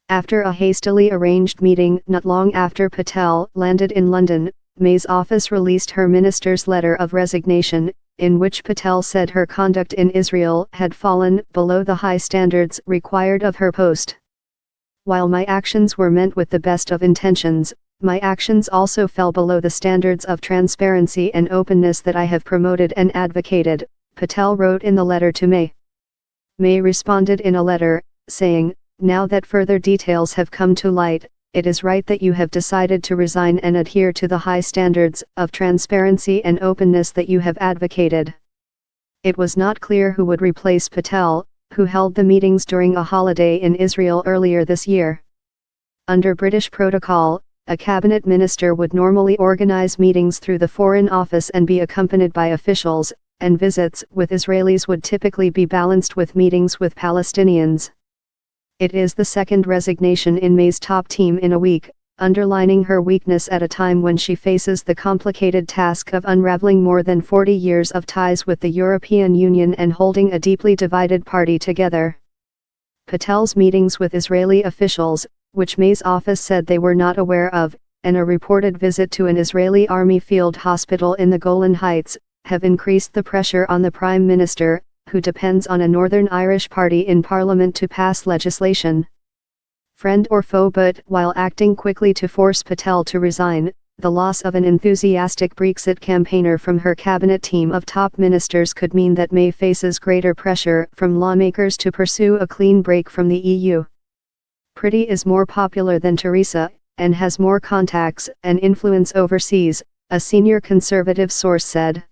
After a hastily arranged meeting not long after Patel landed in London, May's office released her minister's letter of resignation, in which Patel said her conduct in Israel had fallen below the high standards required of her post. While my actions were meant with the best of intentions, my actions also fell below the standards of transparency and openness that I have promoted and advocated, Patel wrote in the letter to May. May responded in a letter, saying, "Now that further details have come to light, it is right that you have decided to resign and adhere to the high standards of transparency and openness that you have advocated." It was not clear who would replace Patel, who held the meetings during a holiday in Israel earlier this year. Under British protocol, a cabinet minister would normally organize meetings through the Foreign Office and be accompanied by officials, and visits with Israelis would typically be balanced with meetings with Palestinians. It is the second resignation in May's top team in a week, underlining her weakness at a time when she faces the complicated task of unraveling more than 40 years of ties with the European Union and holding a deeply divided party together. Patel's meetings with Israeli officials, which May's office said they were not aware of, and a reported visit to an Israeli army field hospital in the Golan Heights, have increased the pressure on the Prime Minister, who depends on a Northern Irish party in Parliament to pass legislation. Friend or foe, but while acting quickly to force Patel to resign, the loss of an enthusiastic Brexit campaigner from her cabinet team of top ministers could mean that May faces greater pressure from lawmakers to pursue a clean break from the EU. Pretty is more popular than Theresa, and has more contacts and influence overseas, a senior Conservative source said.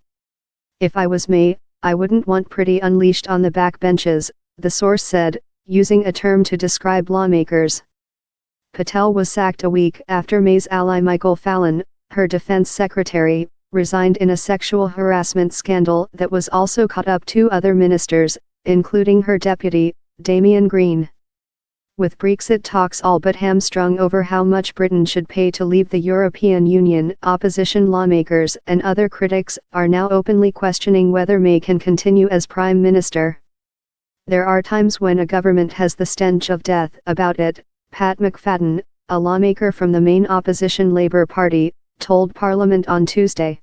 "If I was May, I wouldn't want Pretty unleashed on the backbenches," the source said, using a term to describe lawmakers. Patel was sacked a week after May's ally Michael Fallon, her defense secretary, resigned in a sexual harassment scandal that was also caught up two other ministers, including her deputy, Damien Green. With Brexit talks all but hamstrung over how much Britain should pay to leave the European Union, opposition lawmakers and other critics are now openly questioning whether May can continue as Prime Minister. "There are times when a government has the stench of death about it," Pat McFadden, a lawmaker from the main opposition Labour Party, told Parliament on Tuesday.